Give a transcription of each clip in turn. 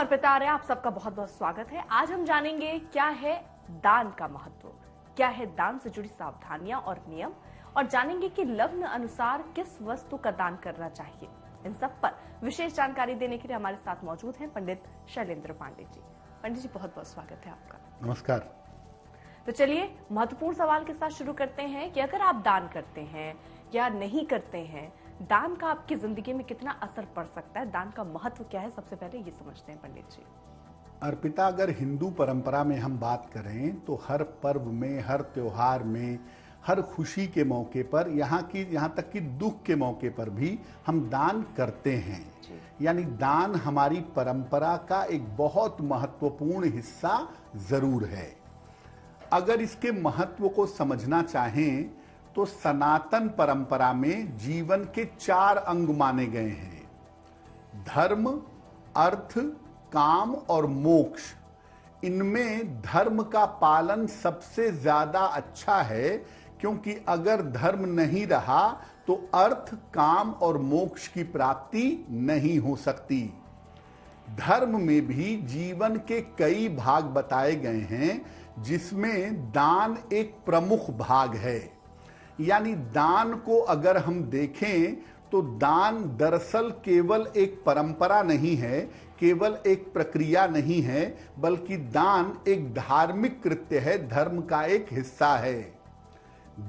अर्पिता आर्य, आप सबका बहुत बहुत स्वागत है। आज हम जानेंगे क्या है दान का महत्व, क्या है दान से जुड़ी सावधानियां और नियम, और जानेंगे कि लग्न अनुसार किस वस्तु का दान करना चाहिए। इन सब पर विशेष जानकारी देने के लिए हमारे साथ मौजूद हैं पंडित शैलेंद्र पांडे जी। पंडित जी, बहुत बहुत स्वागत है आपका। नमस्कार। तो चलिए महत्वपूर्ण सवाल के साथ शुरू करते हैं कि अगर आप दान करते हैं या नहीं करते हैं, दान का आपकी जिंदगी में कितना असर पड़ सकता है, दान का महत्व क्या है, सबसे पहले ये समझते हैं पंडित जी। अर्पिता, अगर हिंदू परंपरा में हम बात करें तो हर पर्व में, हर त्योहार में, हर खुशी के मौके पर, यहाँ तक कि दुख के मौके पर भी हम दान करते हैं। यानी दान हमारी परंपरा का एक बहुत महत्वपूर्ण हिस्सा जरूर है। अगर इसके महत्व को समझना चाहें तो सनातन परंपरा में जीवन के 4 अंग माने गए हैं: धर्म, अर्थ, काम और मोक्ष। इनमें धर्म का पालन सबसे ज्यादा अच्छा है, क्योंकि अगर धर्म नहीं रहा तो अर्थ, काम और मोक्ष की प्राप्ति नहीं हो सकती। धर्म में भी जीवन के कई भाग बताए गए हैं, जिसमें दान एक प्रमुख भाग है। यानी दान को अगर हम देखें तो दान दरअसल केवल एक परंपरा नहीं है, केवल एक प्रक्रिया नहीं है, बल्कि दान एक धार्मिक कृत्य है, धर्म का एक हिस्सा है।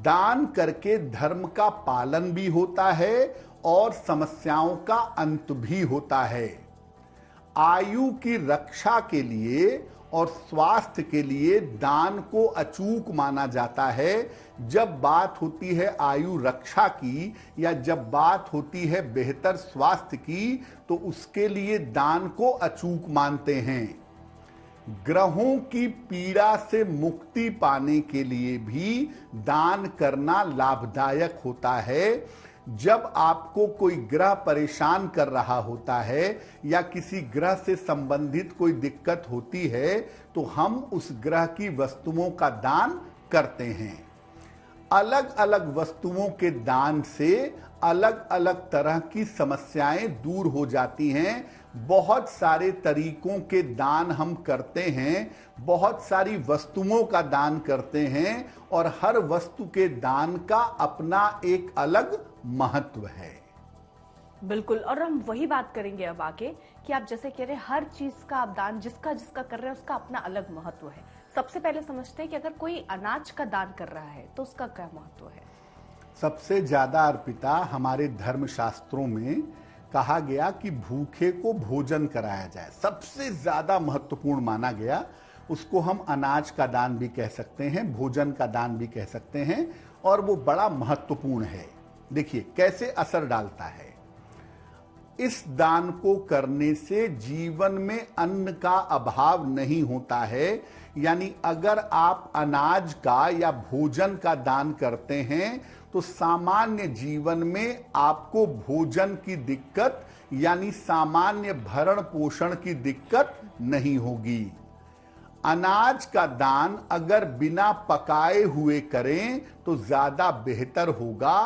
दान करके धर्म का पालन भी होता है और समस्याओं का अंत भी होता है। आयु की रक्षा के लिए और स्वास्थ्य के लिए दान को अचूक माना जाता है। जब बात होती है आयु रक्षा की या जब बात होती है बेहतर स्वास्थ्य की, तो उसके लिए दान को अचूक मानते हैं। ग्रहों की पीड़ा से मुक्ति पाने के लिए भी दान करना लाभदायक होता है। जब आपको कोई ग्रह परेशान कर रहा होता है या किसी ग्रह से संबंधित कोई दिक्कत होती है, तो हम उस ग्रह की वस्तुओं का दान करते हैं। अलग अलग वस्तुओं के दान से अलग अलग तरह की समस्याएं दूर हो जाती हैं। बहुत सारे तरीकों के दान हम करते हैं, बहुत सारी वस्तुओं का दान करते हैं, और हर वस्तु के दान का अपना एक अलग महत्व है। बिल्कुल, और हम वही बात करेंगे अब आगे कि आप जैसे कह रहे हैं हर चीज का आप दान जिसका जिसका कर रहे हैं उसका अपना अलग महत्व है। सबसे पहले समझते हैं कि अगर कोई अनाज का दान कर रहा है तो उसका क्या महत्व है। सबसे ज्यादा अर्पिता हमारे धर्म शास्त्रों में कहा गया कि भूखे को भोजन कराया जाए, सबसे ज्यादा महत्वपूर्ण माना गया। उसको हम अनाज का दान भी कह सकते हैं, भोजन का दान भी कह सकते हैं, और वो बड़ा महत्वपूर्ण है। देखिए कैसे असर डालता है। इस दान को करने से जीवन में अन्न का अभाव नहीं होता है। यानी अगर आप अनाज का या भोजन का दान करते हैं तो सामान्य जीवन में आपको भोजन की दिक्कत यानी सामान्य भरण पोषण की दिक्कत नहीं होगी। अनाज का दान अगर बिना पकाए हुए करें तो ज्यादा बेहतर होगा।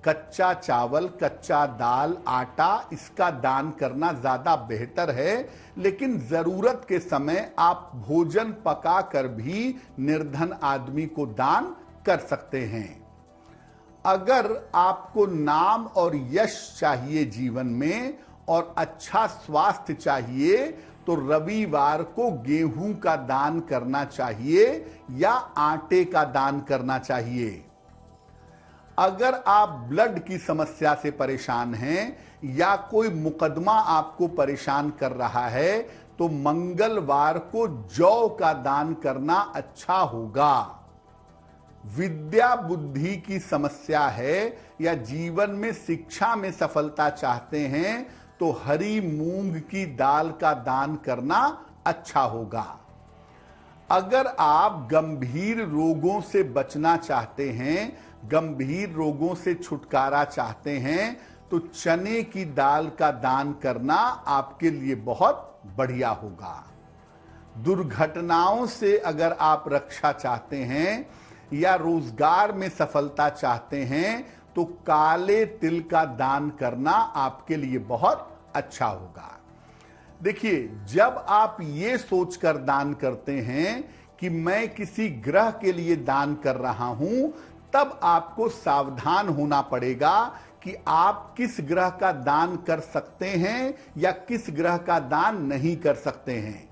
कच्चा चावल, कच्चा दाल, आटा, इसका दान करना ज्यादा बेहतर है। लेकिन जरूरत के समय आप भोजन पका कर भी निर्धन आदमी को दान कर सकते हैं। अगर आपको नाम और यश चाहिए जीवन में और अच्छा स्वास्थ्य चाहिए, तो रविवार को गेहूं का दान करना चाहिए या आटे का दान करना चाहिए। अगर आप ब्लड की समस्या से परेशान हैं या कोई मुकदमा आपको परेशान कर रहा है, तो मंगलवार को जौ का दान करना अच्छा होगा। विद्या बुद्धि की समस्या है या जीवन में शिक्षा में सफलता चाहते हैं, तो हरी मूंग की दाल का दान करना अच्छा होगा। अगर आप गंभीर रोगों से बचना चाहते हैं, गंभीर रोगों से छुटकारा चाहते हैं, तो चने की दाल का दान करना आपके लिए बहुत बढ़िया होगा। दुर्घटनाओं से अगर आप रक्षा चाहते हैं या रोजगार में सफलता चाहते हैं, तो काले तिल का दान करना आपके लिए बहुत अच्छा होगा। देखिए, जब आप ये सोचकर दान करते हैं कि मैं किसी ग्रह के लिए दान कर रहा हूं, तब आपको सावधान होना पड़ेगा कि आप किस ग्रह का दान कर सकते हैं या किस ग्रह का दान नहीं कर सकते हैं।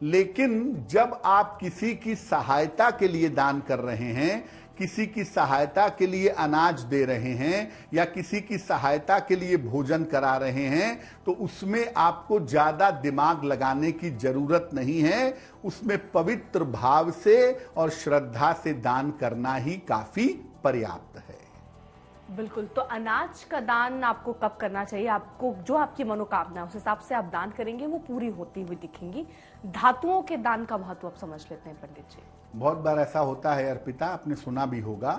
लेकिन जब आप किसी की सहायता के लिए दान कर रहे हैं, किसी की सहायता के लिए अनाज दे रहे हैं या किसी की सहायता के लिए भोजन करा रहे हैं, तो उसमें आपको ज्यादा दिमाग लगाने की जरूरत नहीं है। उसमें पवित्र भाव से और श्रद्धा से दान करना ही काफी पर्याप्त है। बिल्कुल। तो अनाज का दान आपको कब करना चाहिए? आपको जो आपकी मनोकामना है उस हिसाब से आप दान करेंगे, वो पूरी होती हुई दिखेंगी। धातुओं के दान का महत्व आप समझ लेते हैं पंडित जी। बहुत बार ऐसा होता है अर्पिता, आपने सुना भी होगा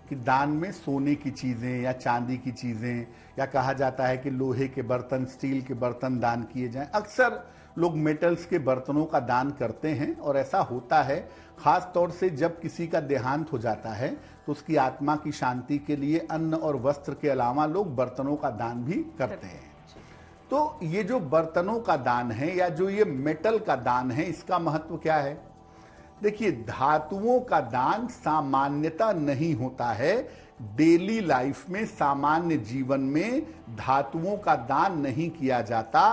कि दान में सोने की चीजें या चांदी की चीजें, या कहा जाता है कि लोहे के बर्तन, स्टील के बर्तन दान किए जाएं। अक्सर लोग मेटल्स के बर्तनों का दान करते हैं, और ऐसा होता है खास तौर से जब किसी का देहांत हो जाता है तो उसकी आत्मा की शांति के लिए अन्न और वस्त्र के अलावा लोग बर्तनों का दान भी करते हैं। तो ये जो बर्तनों का दान है या जो ये मेटल का दान है, इसका महत्व क्या है? देखिए, धातुओं का दान सामान्यता नहीं होता है। डेली लाइफ में, सामान्य जीवन में धातुओं का दान नहीं किया जाता।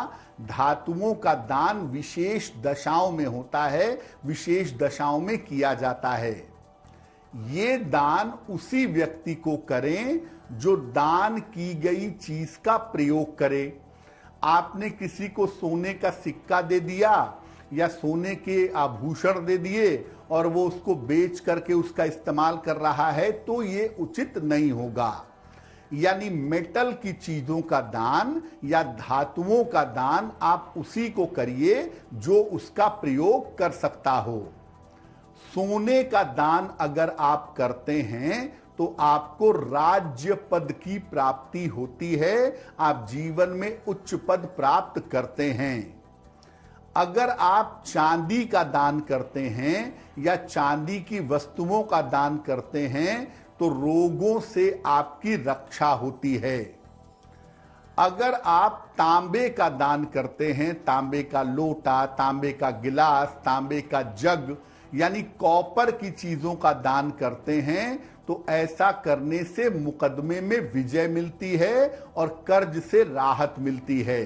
धातुओं का दान विशेष दशाओं में होता है, विशेष दशाओं में किया जाता है। ये दान उसी व्यक्ति को करें जो दान की गई चीज का प्रयोग करे। आपने किसी को सोने का सिक्का दे दिया या सोने के आभूषण दे दिए और वो उसको बेच करके उसका इस्तेमाल कर रहा है, तो ये उचित नहीं होगा। यानी मेटल की चीजों का दान या धातुओं का दान आप उसी को करिए जो उसका प्रयोग कर सकता हो। सोने का दान अगर आप करते हैं तो आपको राज्य पद की प्राप्ति होती है, आप जीवन में उच्च पद प्राप्त करते हैं। अगर आप चांदी का दान करते हैं या चांदी की वस्तुओं का दान करते हैं तो रोगों से आपकी रक्षा होती है। अगर आप तांबे का दान करते हैं, तांबे का लोटा, तांबे का गिलास, तांबे का जग, यानी कॉपर की चीजों का दान करते हैं, तो ऐसा करने से मुकदमे में विजय मिलती है और कर्ज से राहत मिलती है।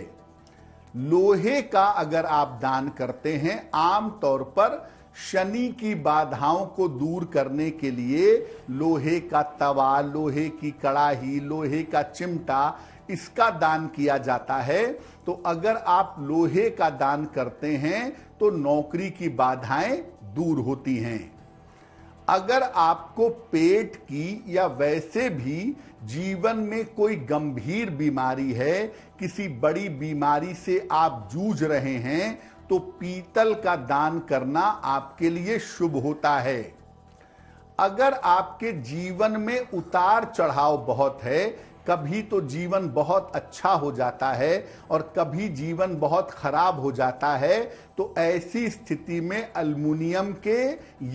लोहे का अगर आप दान करते हैं, आमतौर पर शनि की बाधाओं को दूर करने के लिए लोहे का तवा, लोहे की कड़ाही, लोहे का चिमटा, इसका दान किया जाता है। तो अगर आप लोहे का दान करते हैं तो नौकरी की बाधाएं दूर होती हैं। अगर आपको पेट की या वैसे भी जीवन में कोई गंभीर बीमारी है, किसी बड़ी बीमारी से आप जूझ रहे हैं, तो पीतल का दान करना आपके लिए शुभ होता है। अगर आपके जीवन में उतार चढ़ाव बहुत है, कभी तो जीवन बहुत अच्छा हो जाता है और कभी जीवन बहुत खराब हो जाता है, तो ऐसी स्थिति में एल्युमिनियम के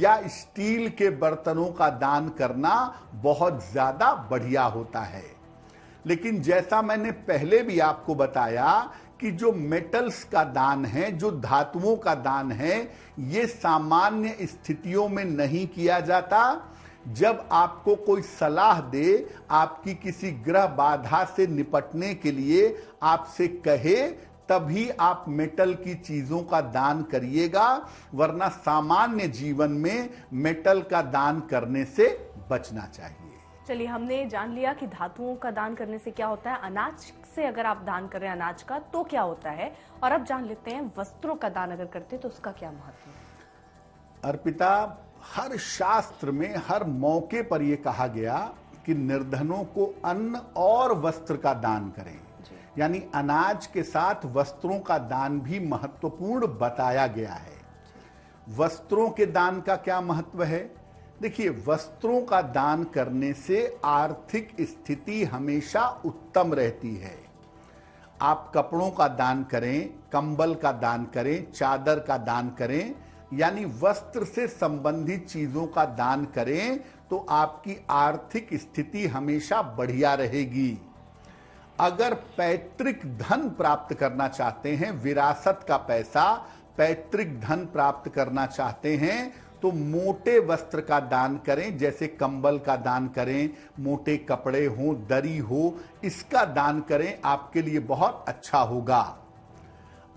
या स्टील के बर्तनों का दान करना बहुत ज्यादा बढ़िया होता है। लेकिन जैसा मैंने पहले भी आपको बताया कि जो मेटल्स का दान है, जो धातुओं का दान है, ये सामान्य स्थितियों में नहीं किया जाता। जब आपको कोई सलाह दे, आपकी किसी ग्रह बाधा से निपटने के लिए आपसे कहे, तभी आप मेटल की चीजों का दान करिएगा, वरना सामान्य जीवन में मेटल का दान करने से बचना चाहिए। चलिए, हमने जान लिया कि धातुओं का दान करने से क्या होता है, अनाज से अगर आप दान कर रहे हैं अनाज का तो क्या होता है, और अब जान लेते हैं वस्त्रों का दान अगर करते हैं तो उसका क्या महत्व है। अर्पिता, हर शास्त्र में हर मौके पर यह कहा गया कि निर्धनों को अन्न और वस्त्र का दान करें, यानी अनाज के साथ वस्त्रों का दान भी महत्वपूर्ण बताया गया है। वस्त्रों के दान का क्या महत्व है? देखिए, वस्त्रों का दान करने से आर्थिक स्थिति हमेशा उत्तम रहती है। आप कपड़ों का दान करें, कंबल का दान करें, चादर का दान करें, यानी वस्त्र से संबंधित चीजों का दान करें, तो आपकी आर्थिक स्थिति हमेशा बढ़िया रहेगी। अगर पैतृक धन प्राप्त करना चाहते हैं, विरासत का पैसा, पैतृक धन प्राप्त करना चाहते हैं, तो मोटे वस्त्र का दान करें, जैसे कंबल का दान करें, मोटे कपड़े हो, दरी हो, इसका दान करें, आपके लिए बहुत अच्छा होगा।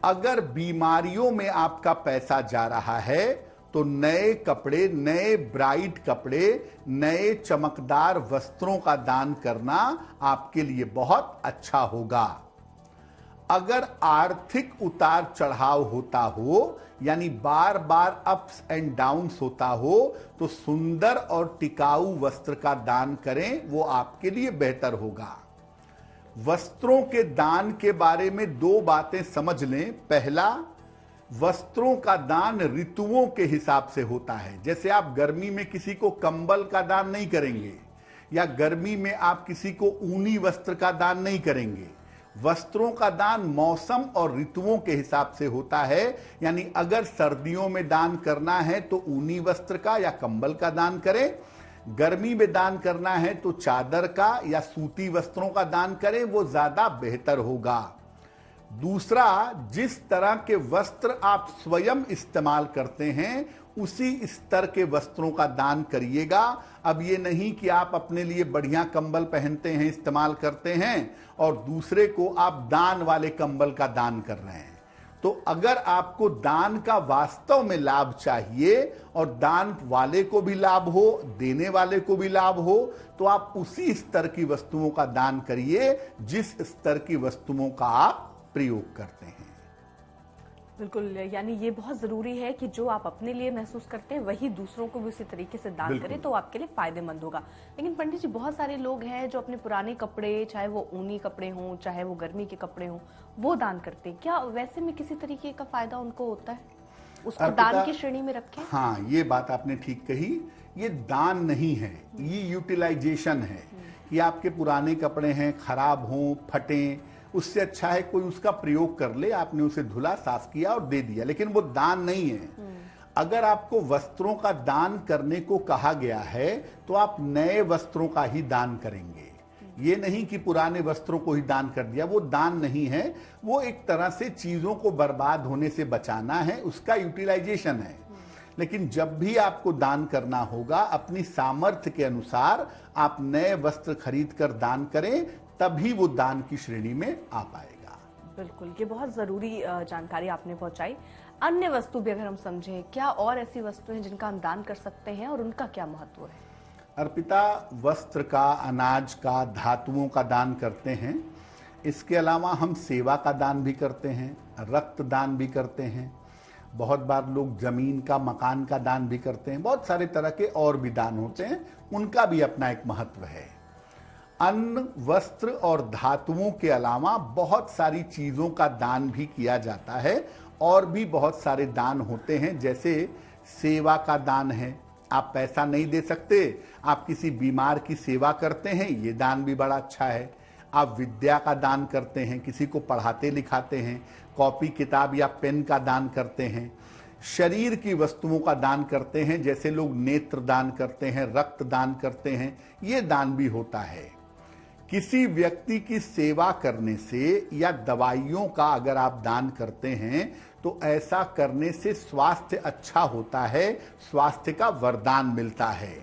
अगर बीमारियों में आपका पैसा जा रहा है तो नए कपड़े, नए ब्राइट कपड़े, नए चमकदार वस्त्रों का दान करना आपके लिए बहुत अच्छा होगा। अगर आर्थिक उतार चढ़ाव होता हो, यानी बार बार अप्स एंड डाउन्स होता हो, तो सुंदर और टिकाऊ वस्त्र का दान करें, वो आपके लिए बेहतर होगा। वस्त्रों के दान के बारे में दो बातें समझ लें। पहला, वस्त्रों का दान ऋतुओं के हिसाब से होता है। जैसे आप गर्मी में किसी को कंबल का दान नहीं करेंगे, या गर्मी में आप किसी को ऊनी वस्त्र का दान नहीं करेंगे। वस्त्रों का दान मौसम और ऋतुओं के हिसाब से होता है। यानी अगर सर्दियों में दान करना है तो ऊनी वस्त्र का या कंबल का दान करें, गर्मी में दान करना है तो चादर का या सूती वस्त्रों का दान करें, वो ज्यादा बेहतर होगा। दूसरा, जिस तरह के वस्त्र आप स्वयं इस्तेमाल करते हैं उसी स्तर के वस्त्रों का दान करिएगा। अब ये नहीं कि आप अपने लिए बढ़िया कंबल पहनते हैं, इस्तेमाल करते हैं, और दूसरे को आप दान वाले कंबल का दान कर रहे हैं। तो अगर आपको दान का वास्तव में लाभ चाहिए और दान वाले को भी लाभ हो, देने वाले को भी लाभ हो, तो आप उसी स्तर की वस्तुओं का दान करिए जिस स्तर की वस्तुओं का आप प्रयोग करते हैं। बिल्कुल, यानी ये बहुत जरूरी है कि जो आप अपने लिए महसूस करते हैं वही दूसरों को भी उसी तरीके से दान करें, तो आपके लिए फायदेमंद होगा। लेकिन पंडित जी, बहुत सारे लोग हैं जो अपने पुराने कपड़े, चाहे वो ऊनी कपड़े हों, चाहे वो गर्मी के कपड़े हों, वो दान करते हैं। क्या वैसे में किसी तरीके का फायदा उनको होता है? उसको दान की श्रेणी में रखें? हाँ, ये बात आपने ठीक कही। ये दान नहीं है, ये यूटिलाइजेशन है। कि आपके पुराने कपड़े हैं, खराब हों, फटें, उससे अच्छा है कोई उसका प्रयोग कर ले। आपने उसे धुला, साफ किया और दे दिया, लेकिन वो दान नहीं है। अगर आपको वस्त्रों का दान करने को कहा गया है तो आप नए वस्त्रों का ही दान करेंगे। ये नहीं कि पुराने वस्त्रों को ही दान कर दिया, वो दान नहीं है। वो एक तरह से चीजों को बर्बाद होने से बचाना है, उसका यूटिलाइजेशन है। लेकिन जब भी आपको दान करना होगा, अपनी सामर्थ्य के अनुसार आप नए वस्त्र खरीद कर दान करें, तभी वो दान की श्रेणी में आ पाएगा। बिल्कुल, ये बहुत जरूरी जानकारी आपने पहुंचाई। अन्य वस्तु भी अगर हम समझें, क्या और ऐसी वस्तुएं जिनका हम दान कर सकते हैं और उनका क्या महत्व है? अर्पिता, वस्त्र का, अनाज का, धातुओं का दान करते हैं। इसके अलावा हम सेवा का दान भी करते हैं, रक्त दान भी करते हैं। बहुत बार लोग जमीन का, मकान का दान भी करते हैं। बहुत सारे तरह के और भी दान होते हैं, उनका भी अपना एक महत्व है। अन्न, वस्त्र और धातुओं के अलावा बहुत सारी चीजों का दान भी किया जाता है। और भी बहुत सारे दान होते हैं, जैसे सेवा का दान है। आप पैसा नहीं दे सकते, आप किसी बीमार की सेवा करते हैं, ये दान भी बड़ा अच्छा है। आप विद्या का दान करते हैं, किसी को पढ़ाते लिखाते हैं, कॉपी किताब या पेन का दान करते हैं। शरीर की वस्तुओं का दान करते हैं, जैसे लोग नेत्र दान करते हैं, रक्त दान करते हैं, ये दान भी होता है। किसी व्यक्ति की सेवा करने से या दवाइयों का अगर आप दान करते हैं तो ऐसा करने से स्वास्थ्य अच्छा होता है, स्वास्थ्य का वरदान मिलता है।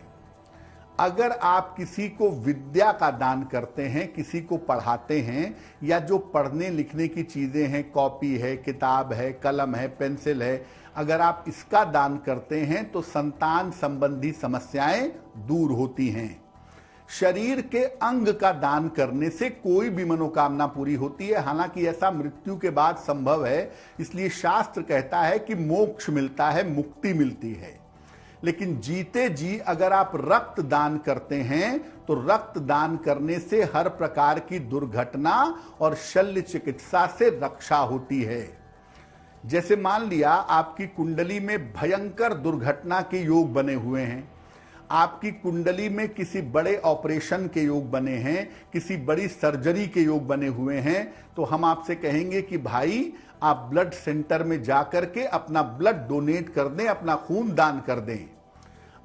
अगर आप किसी को विद्या का दान करते हैं, किसी को पढ़ाते हैं, या जो पढ़ने लिखने की चीजें हैं, कॉपी है, किताब है, कलम है, पेंसिल है, अगर आप इसका दान करते हैं तो संतान संबंधी समस्याएं दूर होती हैं। शरीर के अंग का दान करने से कोई भी मनोकामना पूरी होती है। हालांकि ऐसा मृत्यु के बाद संभव है, इसलिए शास्त्र कहता है कि मोक्ष मिलता है, मुक्ति मिलती है। लेकिन जीते जी अगर आप रक्त दान करते हैं तो रक्त दान करने से हर प्रकार की दुर्घटना और शल्य चिकित्सा से रक्षा होती है। जैसे मान लिया आपकी कुंडली में भयंकर दुर्घटना के योग बने हुए हैं, आपकी कुंडली में किसी बड़े ऑपरेशन के योग बने हैं, किसी बड़ी सर्जरी के योग बने हुए हैं, तो हम आपसे कहेंगे कि भाई आप ब्लड सेंटर में जाकर के अपना ब्लड डोनेट कर दें, अपना खून दान कर दें।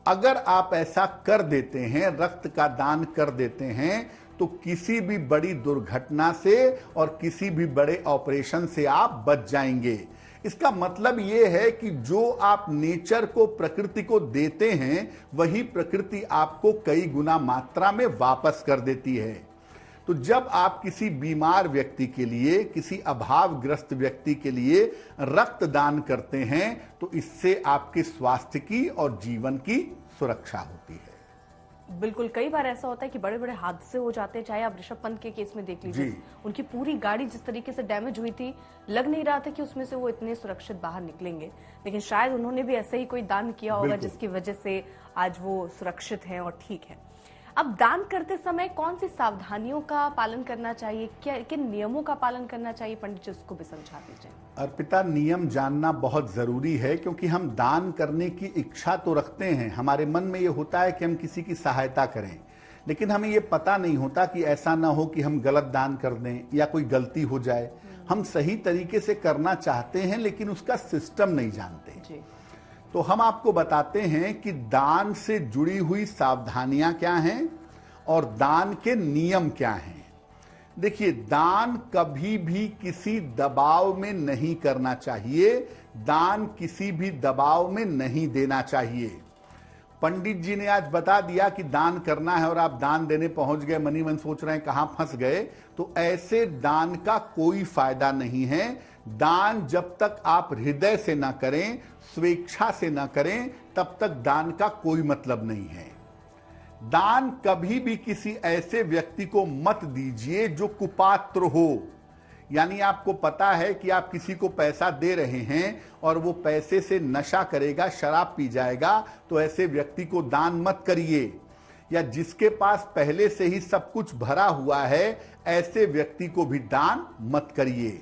अगर आप ऐसा कर देते हैं, रक्त का दान कर देते हैं, तो किसी भी बड़ी दुर्घटना से और किसी भी बड़े ऑपरेशन से आप बच जाएंगे। इसका मतलब यह है कि जो आप नेचर को, प्रकृति को देते हैं, वही प्रकृति आपको कई गुना मात्रा में वापस कर देती है। तो जब आप किसी बीमार व्यक्ति के लिए, किसी अभावग्रस्त व्यक्ति के लिए रक्तदान करते हैं, तो इससे आपके स्वास्थ्य की और जीवन की सुरक्षा होती है। बिल्कुल, कई बार ऐसा होता है कि बड़े बड़े हादसे हो जाते हैं। चाहे आप ऋषभ पंत के केस में देख लीजिए, उनकी पूरी गाड़ी जिस तरीके से डैमेज हुई थी, लग नहीं रहा था कि उसमें से वो इतने सुरक्षित बाहर निकलेंगे। लेकिन शायद उन्होंने भी ऐसे ही कोई दान किया होगा जिसकी वजह से आज वो सुरक्षित हैं और ठीक है। अब दान करते समय कौन सी सावधानियों का पालन करना चाहिए, क्या किन नियमों का पालन करना चाहिए, पंडित जी उसको भी समझा दीजिए। अर्पिता, नियम जानना बहुत जरूरी है, क्योंकि हम दान करने की इच्छा तो रखते हैं, हमारे मन में ये होता है कि हम किसी की सहायता करें, लेकिन हमें ये पता नहीं होता कि ऐसा ना हो कि हम गलत दान कर दें या कोई गलती हो जाए। हम सही तरीके से करना चाहते हैं लेकिन उसका सिस्टम नहीं जानते जी। तो हम आपको बताते हैं कि दान से जुड़ी हुई सावधानियां क्या हैं और दान के नियम क्या हैं। देखिए, दान कभी भी किसी दबाव में नहीं करना चाहिए, दान किसी भी दबाव में नहीं देना चाहिए। पंडित जी ने आज बता दिया कि दान करना है और आप दान देने पहुंच गए, मनी मन सोच रहे हैं कहां फंस गए, तो ऐसे दान का कोई फायदा नहीं है। दान जब तक आप हृदय से ना करें, स्वेच्छा से ना करें, तब तक दान का कोई मतलब नहीं है। दान कभी भी किसी ऐसे व्यक्ति को मत दीजिए जो कुपात्र हो। यानी आपको पता है कि आप किसी को पैसा दे रहे हैं और वो पैसे से नशा करेगा, शराब पी जाएगा, तो ऐसे व्यक्ति को दान मत करिए। या जिसके पास पहले से ही सब कुछ भरा हुआ है, ऐसे व्यक्ति को भी दान मत करिए।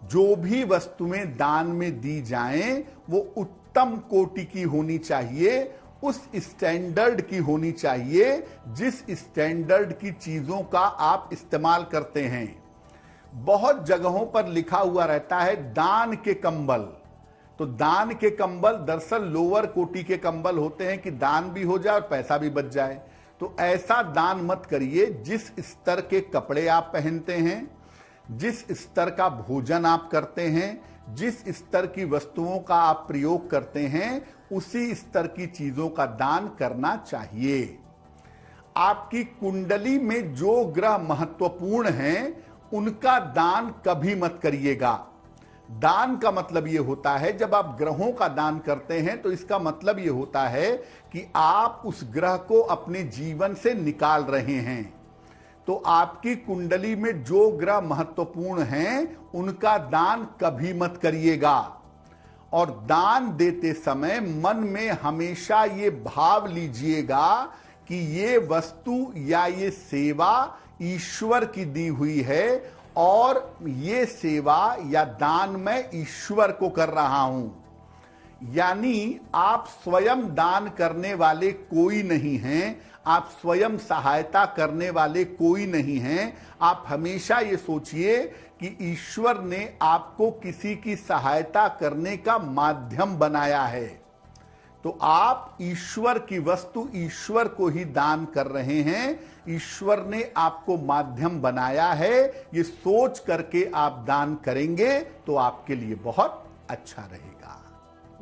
जो भी वस्तुएं दान में दी जाएं, वो उत्तम कोटि की होनी चाहिए, उस स्टैंडर्ड की होनी चाहिए जिस स्टैंडर्ड की चीजों का आप इस्तेमाल करते हैं। बहुत जगहों पर लिखा हुआ रहता है दान के कंबल, तो दान के कंबल दरअसल लोअर कोटि के कंबल होते हैं कि दान भी हो जाए और पैसा भी बच जाए। तो ऐसा दान मत करिए। जिस स्तर के कपड़े आप पहनते हैं, जिस स्तर का भोजन आप करते हैं, जिस स्तर की वस्तुओं का आप प्रयोग करते हैं, उसी स्तर की चीजों का दान करना चाहिए। आपकी कुंडली में जो ग्रह महत्वपूर्ण हैं, उनका दान कभी मत करिएगा। दान का मतलब यह होता है, जब आप ग्रहों का दान करते हैं तो इसका मतलब यह होता है कि आप उस ग्रह को अपने जीवन से निकाल रहे हैं। तो आपकी कुंडली में जो ग्रह महत्वपूर्ण हैं, उनका दान कभी मत करिएगा। और दान देते समय मन में हमेशा ये भाव लीजिएगा कि ये वस्तु या ये सेवा ईश्वर की दी हुई है और ये सेवा या दान मैं ईश्वर को कर रहा हूं। यानी आप स्वयं दान करने वाले कोई नहीं हैं, आप स्वयं सहायता करने वाले कोई नहीं हैं। आप हमेशा ये सोचिए कि ईश्वर ने आपको किसी की सहायता करने का माध्यम बनाया है। तो आप ईश्वर की वस्तु ईश्वर को ही दान कर रहे हैं। ईश्वर ने आपको माध्यम बनाया है, ये सोच करके आप दान करेंगे तो आपके लिए बहुत अच्छा रहेगा।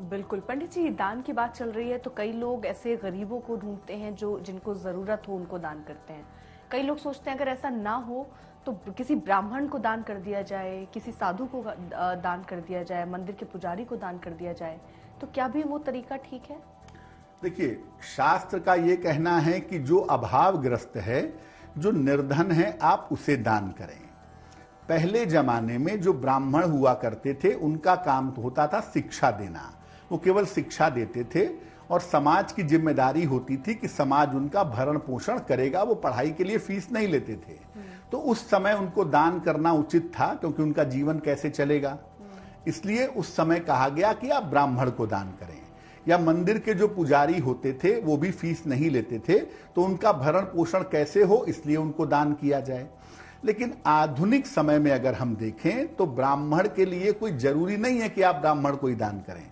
बिल्कुल पंडित जी, दान की बात चल रही है तो कई लोग ऐसे गरीबों को ढूंढते हैं जो जिनको जरूरत हो उनको दान करते हैं। कई लोग सोचते हैं अगर ऐसा ना हो तो किसी ब्राह्मण को दान कर दिया जाए, किसी साधु को दान कर दिया जाए, मंदिर के पुजारी को दान कर दिया जाए, तो क्या भी वो तरीका ठीक है? देखिए, शास्त्र का ये कहना है कि जो अभावग्रस्त है, जो निर्धन है, आप उसे दान करें। पहले जमाने में जो ब्राह्मण हुआ करते थे, उनका काम तो होता था शिक्षा देना। वो केवल शिक्षा देते थे और समाज की जिम्मेदारी होती थी कि समाज उनका भरण पोषण करेगा। वो पढ़ाई के लिए फीस नहीं लेते थे। तो उस समय उनको दान करना उचित था, क्योंकि उनका जीवन कैसे चलेगा। इसलिए उस समय कहा गया कि आप ब्राह्मण को दान करें। या मंदिर के जो पुजारी होते थे वो भी फीस नहीं लेते थे, तो उनका भरण पोषण कैसे हो, इसलिए उनको दान किया जाए। लेकिन आधुनिक समय में अगर हम देखें तो ब्राह्मण के लिए कोई जरूरी नहीं है कि आप ब्राह्मण को ही दान करें।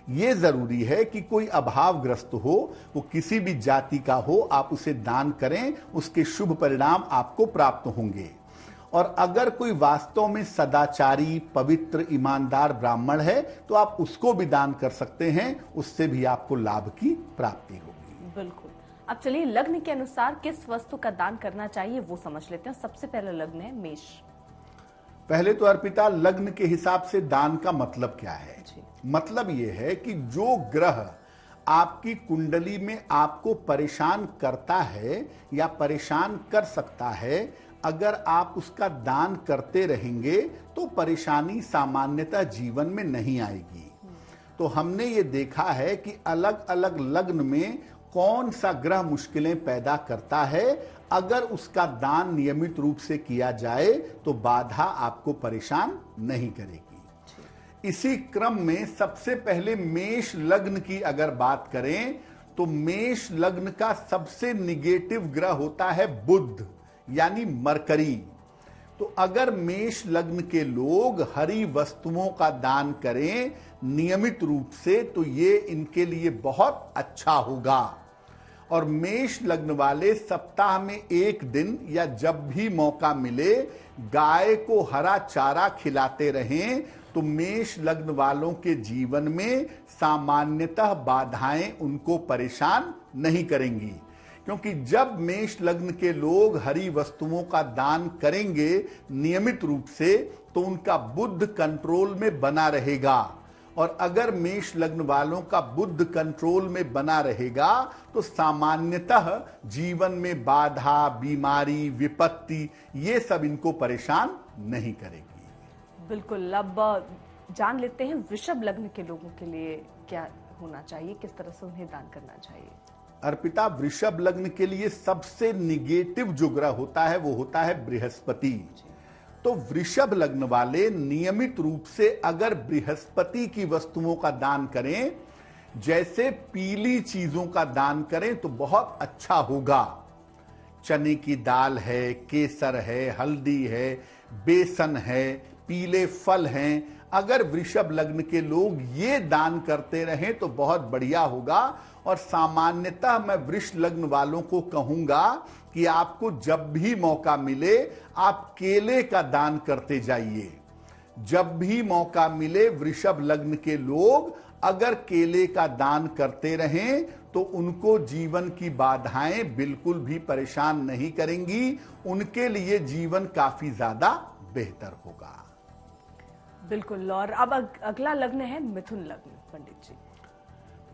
ये जरूरी है कि कोई अभावग्रस्त हो, वो किसी भी जाति का हो, आप उसे दान करें, उसके शुभ परिणाम आपको प्राप्त होंगे। और अगर कोई वास्तव में सदाचारी, पवित्र, ईमानदार ब्राह्मण है तो आप उसको भी दान कर सकते हैं, उससे भी आपको लाभ की प्राप्ति होगी। बिल्कुल। अब चलिए लग्न के अनुसार किस वस्तु का दान करना चाहिए वो समझ लेते हैं। सबसे पहला लग्न है मेष। पहले तो अर्पिता, लग्न के हिसाब से दान का मतलब क्या है? मतलब यह है कि जो ग्रह आपकी कुंडली में आपको परेशान करता है या परेशान कर सकता है, अगर आप उसका दान करते रहेंगे तो परेशानी सामान्यतः जीवन में नहीं आएगी। तो हमने ये देखा है कि अलग अलग लग्न में कौन सा ग्रह मुश्किलें पैदा करता है, अगर उसका दान नियमित रूप से किया जाए तो बाधा आपको परेशान नहीं करेगी। इसी क्रम में सबसे पहले मेष लग्न की अगर बात करें तो मेष लग्न का सबसे निगेटिव ग्रह होता है बुध, यानी मरकरी। तो अगर मेष लग्न के लोग हरी वस्तुओं का दान करें नियमित रूप से तो ये इनके लिए बहुत अच्छा होगा। और मेष लग्न वाले सप्ताह में एक दिन या जब भी मौका मिले गाय को हरा चारा खिलाते रहें तो मेष लग्न वालों के जीवन में सामान्यतः बाधाएं उनको परेशान नहीं करेंगी। क्योंकि जब मेष लग्न के लोग हरी वस्तुओं का दान करेंगे नियमित रूप से तो उनका बुध कंट्रोल में बना रहेगा। और अगर मेष लग्न वालों का बुध कंट्रोल में बना रहेगा तो सामान्यतः जीवन में बाधा, बीमारी, विपत्ति ये सब इनको परेशान नहीं करेगी। बिल्कुल। अब जान लेते हैं वृषभ लग्न के लोगों के लिए क्या होना चाहिए, किस तरह से उन्हें दान करना चाहिए। अर्पिता, वृषभ लग्न के लिए सबसे निगेटिव जो ग्रह होता है वो होता है बृहस्पति। तो वृषभ लग्न वाले नियमित रूप से अगर बृहस्पति की वस्तुओं का दान करें, जैसे पीली चीजों का दान करें तो बहुत अच्छा होगा। चने की दाल है, केसर है, हल्दी है, बेसन है, पीले फल हैं, अगर वृषभ लग्न के लोग ये दान करते रहें तो बहुत बढ़िया होगा। और सामान्यतः मैं वृष लग्न वालों को कहूंगा कि आपको जब भी मौका मिले आप केले का दान करते जाइए। जब भी मौका मिले वृषभ लग्न के लोग अगर केले का दान करते रहें तो उनको जीवन की बाधाएं बिल्कुल भी परेशान नहीं करेंगी, उनके लिए जीवन काफी ज्यादा बेहतर होगा। बिल्कुल। और अब अगला लग्न है मिथुन लग्न। पंडित जी,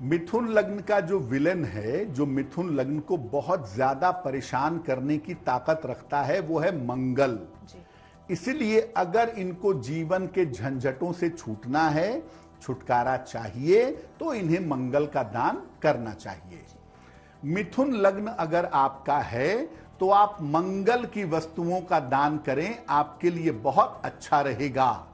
मिथुन लग्न का जो विलेन है, जो मिथुन लग्न को बहुत ज्यादा परेशान करने की ताकत रखता है, वो है मंगल जी। इसलिए अगर इनको जीवन के झंझटों से छूटना है, छुटकारा चाहिए, तो इन्हें मंगल का दान करना चाहिए। मिथुन लग्न अगर आपका है तो आप मंगल की वस्तुओं का दान करें, आपके लिए बहुत अच्छा रहेगा।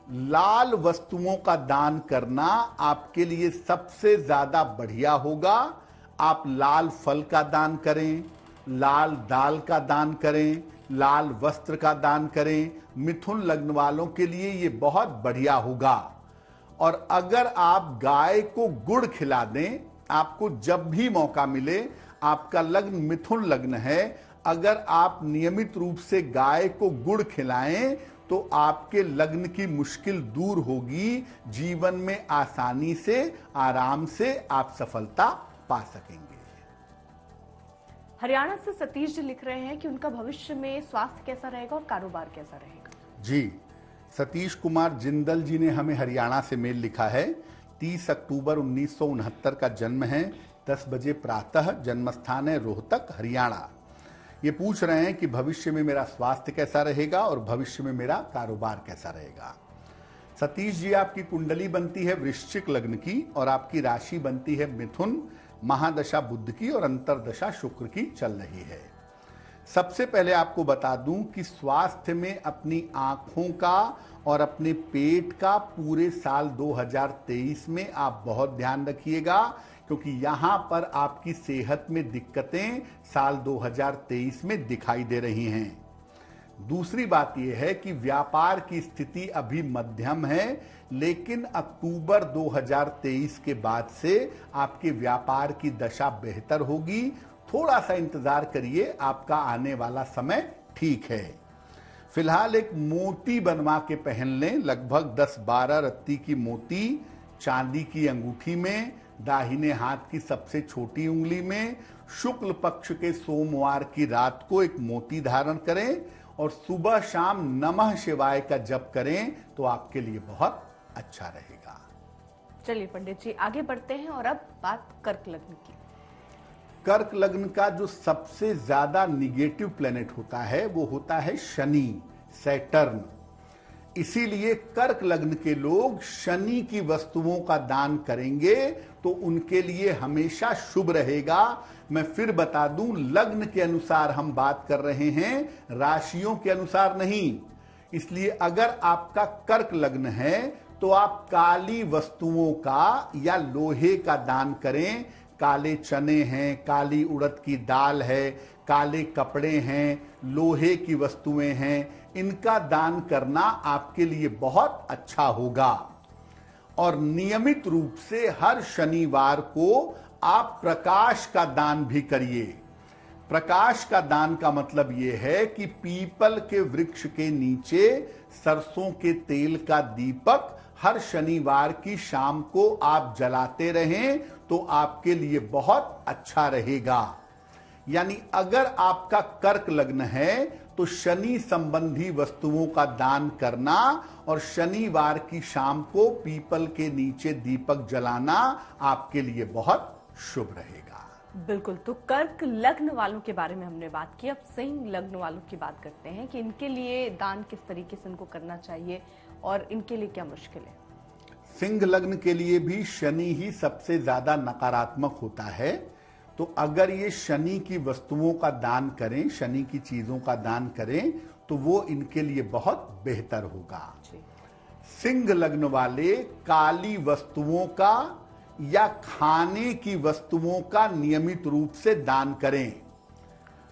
लाल वस्तुओं का दान करना आपके लिए सबसे ज्यादा बढ़िया होगा। आप लाल फल का दान करें, लाल दाल का दान करें, लाल वस्त्र का दान करें, मिथुन लग्न वालों के लिए ये बहुत बढ़िया होगा। और अगर आप गाय को गुड़ खिला दें, आपको जब भी मौका मिले, आपका लग्न मिथुन लग्न है, अगर आप नियमित रूप से गाय को गुड़ खिलाएं तो आपके लग्न की मुश्किल दूर होगी, जीवन में आसानी से, आराम से आप सफलता पा सकेंगे। हरियाणा से सतीश जी लिख रहे हैं कि उनका भविष्य में स्वास्थ्य कैसा रहेगा और कारोबार कैसा रहेगा। जी, सतीश कुमार जिंदल जी ने हमें हरियाणा से मेल लिखा है। 30 अक्टूबर 1969 का जन्म है, 10 बजे प्रातः, जन्म स्थान है रोहतक, हरियाणा। ये पूछ रहे हैं कि भविष्य में मेरा स्वास्थ्य कैसा रहेगा और भविष्य में मेरा कारोबार कैसा रहेगा। सतीश जी, आपकी कुंडली बनती है वृश्चिक लग्न की और आपकी राशि बनती है मिथुन, महादशा बुध की और अंतरदशा शुक्र की चल रही है। सबसे पहले आपको बता दूं कि स्वास्थ्य में अपनी आंखों का और अपने पेट का पूरे साल 2023 में आप बहुत ध्यान रखिएगा, क्योंकि यहां पर आपकी सेहत में दिक्कतें साल 2023 में दिखाई दे रही हैं। दूसरी बात यह है कि व्यापार की स्थिति अभी मध्यम है, लेकिन अक्टूबर 2023 के बाद से आपके व्यापार की दशा बेहतर होगी। थोड़ा सा इंतजार करिए, आपका आने वाला समय ठीक है। फिलहाल एक मोती बनवा के पहन लें, लगभग 10-12 रत्ती की मोती चांदी की अंगूठी में, दाहिने हाथ की सबसे छोटी उंगली में। शुक्ल पक्ष के सोमवार की रात को एक मोती धारण करें और सुबह शाम नमः शिवाय का जप करें तो आपके लिए बहुत अच्छा रहेगा। चलिए पंडित जी आगे बढ़ते हैं और अब बात कर्क लग्न की। कर्क लग्न का जो सबसे ज्यादा निगेटिव प्लेनेट होता है वो होता है शनि, सैटर्न। इसीलिए कर्क लग्न के लोग शनि की वस्तुओं का दान करेंगे तो उनके लिए हमेशा शुभ रहेगा। मैं फिर बता दूं, लग्न के अनुसार हम बात कर रहे हैं, राशियों के अनुसार नहीं। इसलिए अगर आपका कर्क लग्न है तो आप काली वस्तुओं का या लोहे का दान करें। काले चने हैं, काली उड़द की दाल है, काले कपड़े हैं, लोहे की वस्तुएं हैं, इनका दान करना आपके लिए बहुत अच्छा होगा। और नियमित रूप से हर शनिवार को आप प्रकाश का दान भी करिए। प्रकाश का दान का मतलब यह है कि पीपल के वृक्ष के नीचे सरसों के तेल का दीपक हर शनिवार की शाम को आप जलाते रहें तो आपके लिए बहुत अच्छा रहेगा। यानी अगर आपका कर्क लग्न है तो शनि संबंधी वस्तुओं का दान करना और शनिवार की शाम को पीपल के नीचे दीपक जलाना आपके लिए बहुत शुभ रहेगा। बिल्कुल, तो कर्क लग्न वालों के बारे में हमने बात की। अब सिंह लग्न वालों की बात करते हैं कि इनके लिए दान किस तरीके से इनको करना चाहिए और इनके लिए क्या मुश्किल है। सिंह लग्न के लिए भी शनि ही सबसे ज्यादा नकारात्मक होता है। तो अगर ये शनि की वस्तुओं का दान करें, शनि की चीजों का दान करें तो वो इनके लिए बहुत बेहतर होगा। सिंह लग्न वाले काली वस्तुओं का या खाने की वस्तुओं का नियमित रूप से दान करें।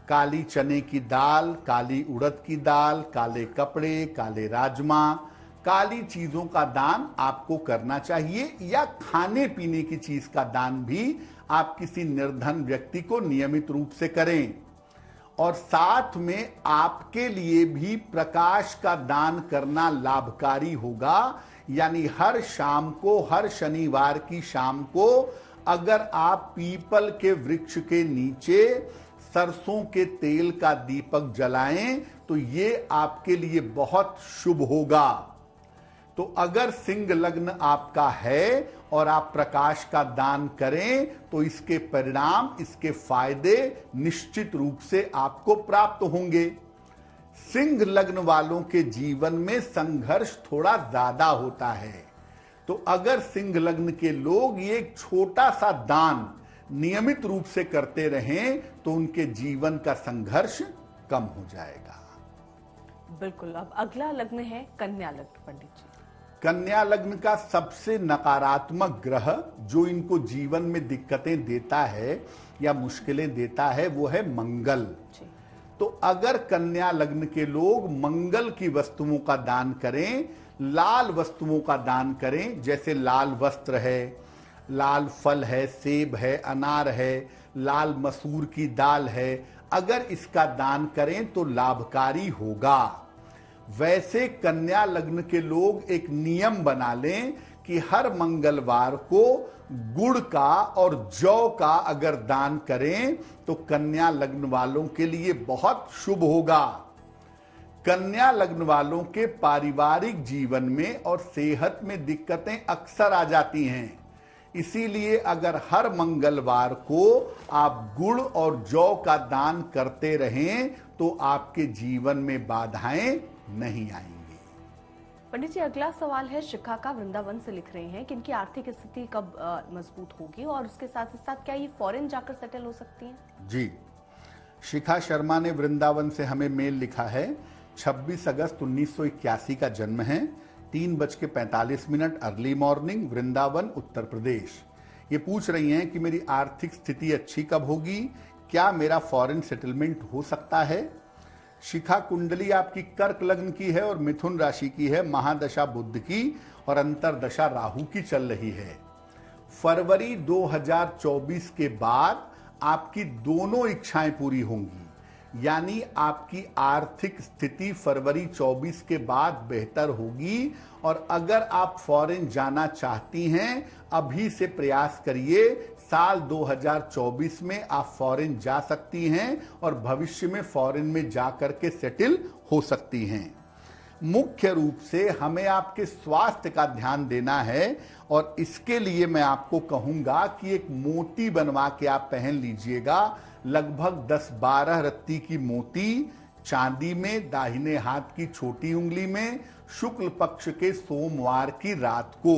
काली चने की दाल, काली उड़द की दाल, काले कपड़े, काले राजमा, काली चीजों का दान आपको करना चाहिए। या खाने पीने की चीज का दान भी आप किसी निर्धन व्यक्ति को नियमित रूप से करें। और साथ में आपके लिए भी प्रकाश का दान करना लाभकारी होगा। यानी हर शाम को, हर शनिवार की शाम को अगर आप पीपल के वृक्ष के नीचे सरसों के तेल का दीपक जलाएं तो ये आपके लिए बहुत शुभ होगा। तो अगर सिंह लग्न आपका है और आप प्रकाश का दान करें तो इसके परिणाम, इसके फायदे निश्चित रूप से आपको प्राप्त होंगे। सिंह लग्न वालों के जीवन में संघर्ष थोड़ा ज्यादा होता है। तो अगर सिंह लग्न के लोग ये एक छोटा सा दान नियमित रूप से करते रहें तो उनके जीवन का संघर्ष कम हो जाएगा। बिल्कुल, अब अगला लग्न है कन्या लग्न। पंडित जी, कन्या लग्न का सबसे नकारात्मक ग्रह जो इनको जीवन में दिक्कतें देता है या मुश्किलें देता है वो है मंगल। तो अगर कन्या लग्न के लोग मंगल की वस्तुओं का दान करें, लाल वस्तुओं का दान करें, जैसे लाल वस्त्र है, लाल फल है, सेब है, अनार है, लाल मसूर की दाल है, अगर इसका दान करें तो लाभकारी होगा। वैसे कन्या लग्न के लोग एक नियम बना लें कि हर मंगलवार को गुड़ का और जौ का अगर दान करें तो कन्या लग्न वालों के लिए बहुत शुभ होगा। कन्या लग्न वालों के पारिवारिक जीवन में और सेहत में दिक्कतें अक्सर आ जाती हैं। इसीलिए अगर हर मंगलवार को आप गुड़ और जौ का दान करते रहें तो आपके जीवन में बाधाएं नहीं आएंगी। पंडित जी, अगला सवाल है शिखा का, वृंदावन से लिख रहे हैं कि इनकी आर्थिक स्थिति कब मजबूत होगी और उसके साथ ही साथ क्या ये फॉरेन जाकर सेटल हो सकती हैं? जी, शिखा शर्मा ने वृंदावन से हमें मेल लिखा है। 26 अगस्त 1981 का जन्म है, 3:45 अर्ली मॉर्निंग, वृंदावन, उत्तर प्रदेश। ये पूछ रही हैं कि मेरी आर्थिक स्थिति अच्छी कब होगी, क्या मेरा फॉरेन सेटलमेंट हो सकता है। शिखा कुंडली आपकी कर्क लग्न की है और मिथुन राशि की है, महादशा बुध की और अंतरदशा राहु की चल रही है। फरवरी 2024 के बाद आपकी दोनों इच्छाएं पूरी होंगी, यानी आपकी आर्थिक स्थिति फरवरी 24 के बाद बेहतर होगी। और अगर आप फॉरेन जाना चाहती हैं, अभी से प्रयास करिए, साल 2024 में आप फॉरेन जा सकती हैं और भविष्य में फॉरेन में जा करके सेटल हो सकती हैं। मुख्य रूप से हमें आपके स्वास्थ्य का ध्यान देना है और इसके लिए मैं आपको कहूंगा कि एक मोती बनवा के आप पहन लीजिएगा, लगभग 10-12 रत्ती की मोती, चांदी में, दाहिने हाथ की छोटी उंगली में, शुक्ल पक्ष के सोमवार की रात को,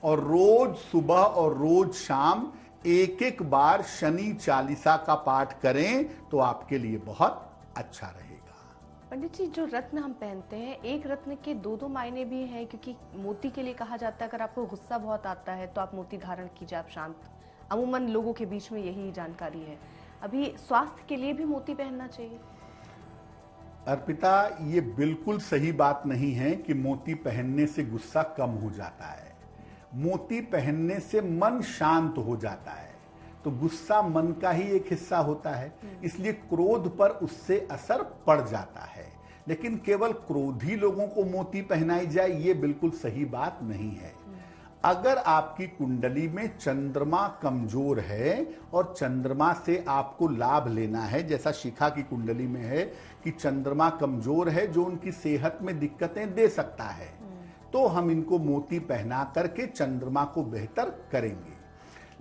और रोज सुबह और रोज शाम एक एक बार शनि चालीसा का पाठ करें तो आपके लिए बहुत अच्छा रहेगा। पंडित जी, जो रत्न हम पहनते हैं, एक रत्न के दो मायने भी हैं, क्योंकि मोती के लिए कहा जाता है अगर आपको गुस्सा बहुत आता है तो आप मोती धारण कीजिए, आप शांत। अमूमन लोगों के बीच में यही जानकारी है। अभी स्वास्थ्य के लिए भी मोती पहनना चाहिए? अर्पिता, ये बिल्कुल सही बात नहीं है कि मोती पहनने से गुस्सा कम हो जाता है। मोती पहनने से मन शांत हो जाता है। तो गुस्सा मन का ही एक हिस्सा होता है, इसलिए क्रोध पर उससे असर पड़ जाता है। लेकिन केवल क्रोधी लोगों को मोती पहनाई जाए, ये बिल्कुल सही बात नहीं है। अगर आपकी कुंडली में चंद्रमा कमजोर है और चंद्रमा से आपको लाभ लेना है, जैसा शिखा की कुंडली में है कि चंद्रमा कमजोर है जो उनकी सेहत में दिक्कतें दे सकता है, तो हम इनको मोती पहना करके चंद्रमा को बेहतर करेंगे।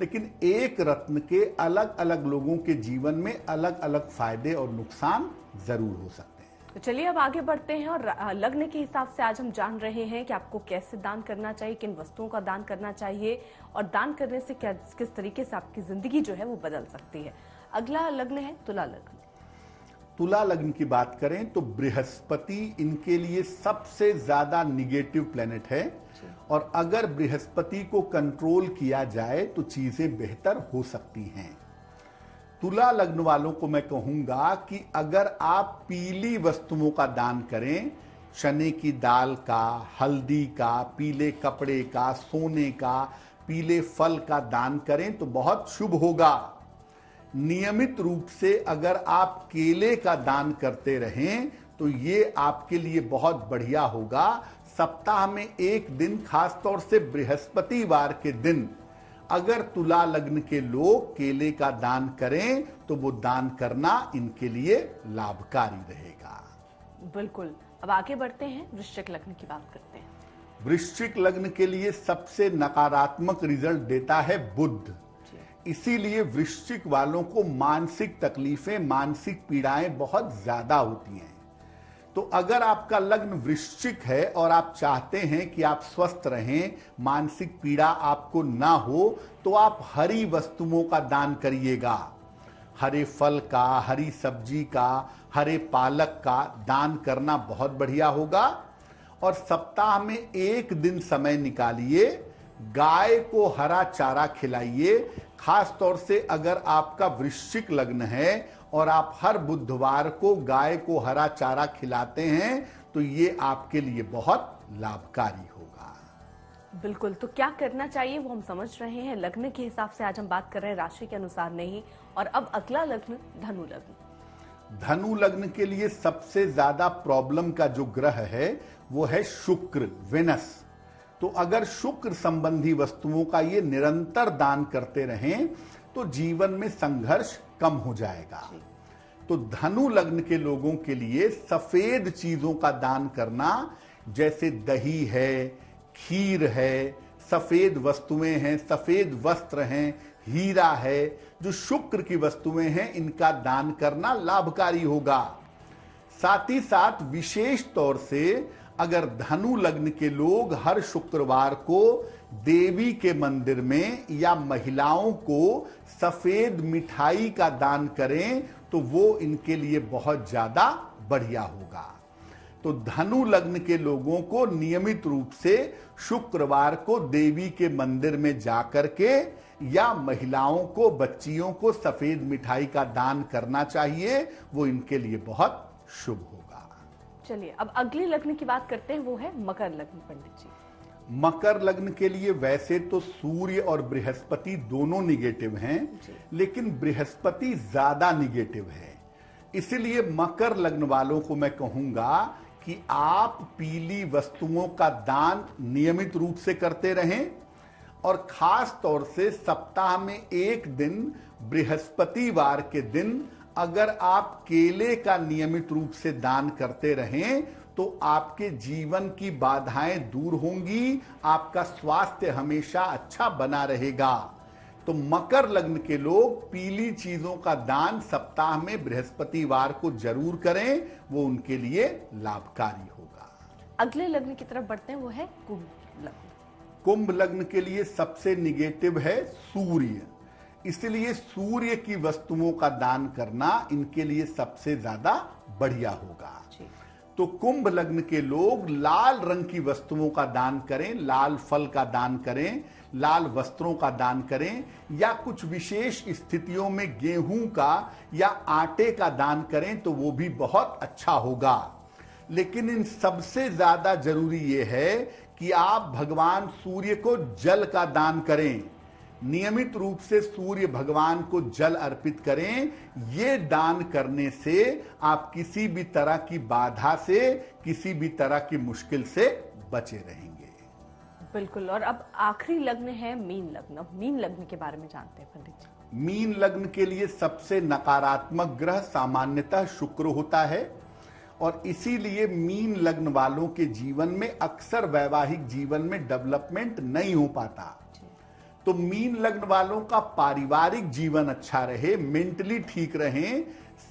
लेकिन एक रत्न के अलग अलग लोगों के जीवन में अलग अलग फायदे और नुकसान जरूर हो सकते हैं। तो चलिए अब आगे बढ़ते हैं और लग्न के हिसाब से आज हम जान रहे हैं कि आपको कैसे दान करना चाहिए, किन वस्तुओं का दान करना चाहिए और दान करने से क्या किस तरीके से आपकी जिंदगी जो है वो बदल सकती है। अगला लग्न है तुला लग्न। तुला लग्न की बात करें तो बृहस्पति इनके लिए सबसे ज्यादा निगेटिव प्लेनेट है और अगर बृहस्पति को कंट्रोल किया जाए तो चीजें बेहतर हो सकती हैं। तुला लग्न वालों को मैं कहूंगा कि अगर आप पीली वस्तुओं का दान करें, चने की दाल का, हल्दी का, पीले कपड़े का, सोने का, पीले फल का दान करें तो बहुत शुभ होगा। नियमित रूप से अगर आप केले का दान करते रहें तो ये आपके लिए बहुत बढ़िया होगा। सप्ताह में एक दिन, खास तौर से बृहस्पतिवार के दिन, अगर तुला लग्न के लोग केले का दान करें तो वो दान करना इनके लिए लाभकारी रहेगा। बिल्कुल। अब आगे बढ़ते हैं, वृश्चिक लग्न की बात करते हैं। वृश्चिक लग्न के लिए सबसे नकारात्मक रिजल्ट देता है बुध। इसीलिए वृश्चिक वालों को मानसिक तकलीफें, मानसिक पीड़ाएं बहुत ज्यादा होती हैं। तो अगर आपका लग्न वृश्चिक है और आप चाहते हैं कि आप स्वस्थ रहें, मानसिक पीड़ा आपको ना हो, तो आप हरी वस्तुओं का दान करिएगा। हरे फल का, हरी सब्जी का, हरे पालक का दान करना बहुत बढ़िया होगा। और सप्ताह में एक दिन समय निकालिए, गाय को हरा चारा खिलाइए। खास तौर से अगर आपका वृश्चिक लग्न है और आप हर बुधवार को गाय को हरा चारा खिलाते हैं तो ये आपके लिए बहुत लाभकारी होगा। बिल्कुल। तो क्या करना चाहिए वो हम समझ रहे हैं। लग्न के हिसाब से आज हम बात कर रहे हैं, राशि के अनुसार नहीं। और अब अगला लग्न धनु लग्न। धनु लग्न के लिए सबसे ज्यादा प्रॉब्लम का जो ग्रह है वो है शुक्र, वेनस। तो अगर शुक्र संबंधी वस्तुओं का ये निरंतर दान करते रहें तो जीवन में संघर्ष कम हो जाएगा। तो धनु लग्न के लोगों के लिए सफेद चीजों का दान करना, जैसे दही है, खीर है, सफेद वस्तुएं हैं, सफेद वस्त्र हैं, हीरा है, जो शुक्र की वस्तुएं हैं, इनका दान करना लाभकारी होगा। साथ ही साथ विशेष तौर से अगर धनु लग्न के लोग हर शुक्रवार को देवी के मंदिर में या महिलाओं को सफेद मिठाई का दान करें तो वो इनके लिए बहुत ज्यादा बढ़िया होगा। तो धनु लग्न के लोगों को नियमित रूप से शुक्रवार को देवी के मंदिर में जाकर के या महिलाओं को, बच्चियों को सफेद मिठाई का दान करना चाहिए। वो इनके लिए बहुत शुभ होगा। चलिए अब अगली लग्न की बात करते हैं, वो है मकर लग्न पंडित जी। मकर लग्न के लिए वैसे तो सूर्य और बृहस्पति दोनों निगेटिव हैं, लेकिन बृहस्पति ज्यादा निगेटिव है। इसलिए मकर लग्न वालों को मैं कहूंगा कि आप पीली वस्तुओं का दान नियमित रूप से करते रहें, और खास तौर से सप्ताह में एक दिन बृहस्पतिवार के दिन अगर आप केले का नियमित रूप से दान करते रहें तो आपके जीवन की बाधाएं दूर होंगी, आपका स्वास्थ्य हमेशा अच्छा बना रहेगा। तो मकर लग्न के लोग पीली चीजों का दान सप्ताह में बृहस्पतिवार को जरूर करें, वो उनके लिए लाभकारी होगा। अगले लग्न की तरफ बढ़ते हैं, वो है कुंभ लग्न। कुंभ लग्न के लिए सबसे निगेटिव है सूर्य, इसलिए सूर्य की वस्तुओं का दान करना इनके लिए सबसे ज्यादा बढ़िया होगा। तो कुंभ लग्न के लोग लाल रंग की वस्तुओं का दान करें, लाल फल का दान करें, लाल वस्त्रों का दान करें, या कुछ विशेष स्थितियों में गेहूं का या आटे का दान करें तो वो भी बहुत अच्छा होगा। लेकिन इन सबसे ज्यादा जरूरी यह है कि आप भगवान सूर्य को जल का दान करें, नियमित रूप से सूर्य भगवान को जल अर्पित करें। ये दान करने से आप किसी भी तरह की बाधा से, किसी भी तरह की मुश्किल से बचे रहेंगे। बिल्कुल। और अब आखिरी लग्न है मीन लग्न। अब मीन लग्न के बारे में जानते हैं पंडित जी। मीन लग्न के लिए सबसे नकारात्मक ग्रह सामान्यतः शुक्र होता है, और इसीलिए मीन लग्न वालों के जीवन में अक्सर वैवाहिक जीवन में डेवलपमेंट नहीं हो पाता। तो मीन लग्न वालों का पारिवारिक जीवन अच्छा रहे, मेंटली ठीक रहें,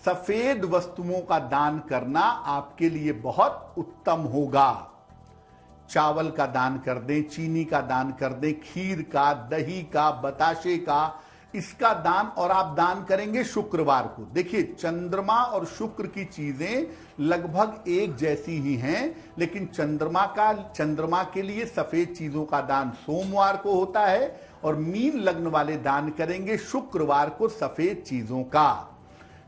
सफेद वस्तुओं का दान करना आपके लिए बहुत उत्तम होगा। चावल का दान कर दें, चीनी का दान कर दें, खीर का, दही का, बताशे का, इसका दान, और आप दान करेंगे शुक्रवार को। देखिए चंद्रमा और शुक्र की चीजें लगभग एक जैसी ही हैं, लेकिन चंद्रमा के लिए सफेद चीजों का दान सोमवार को होता है, और मीन लग्न वाले दान करेंगे शुक्रवार को सफेद चीजों का।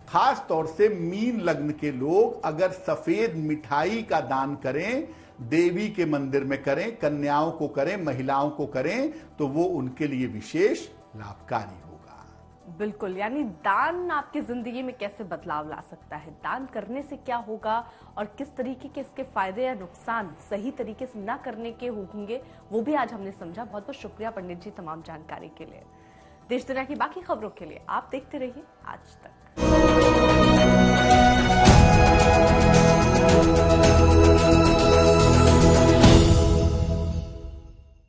खास तौर से मीन लग्न के लोग अगर सफेद मिठाई का दान करें, देवी के मंदिर में करें, कन्याओं को करें, महिलाओं को करें, तो वो उनके लिए विशेष लाभकारी होगा। बिल्कुल, यानी दान आपकी जिंदगी में कैसे बदलाव ला सकता है, दान करने से क्या होगा और किस तरीके के इसके फायदे या नुकसान सही तरीके से ना करने के होंगे, वो भी आज हमने समझा। बहुत बहुत शुक्रिया पंडित जी तमाम जानकारी के लिए। देश दुनिया की बाकी खबरों के लिए आप देखते रहिए आज तक।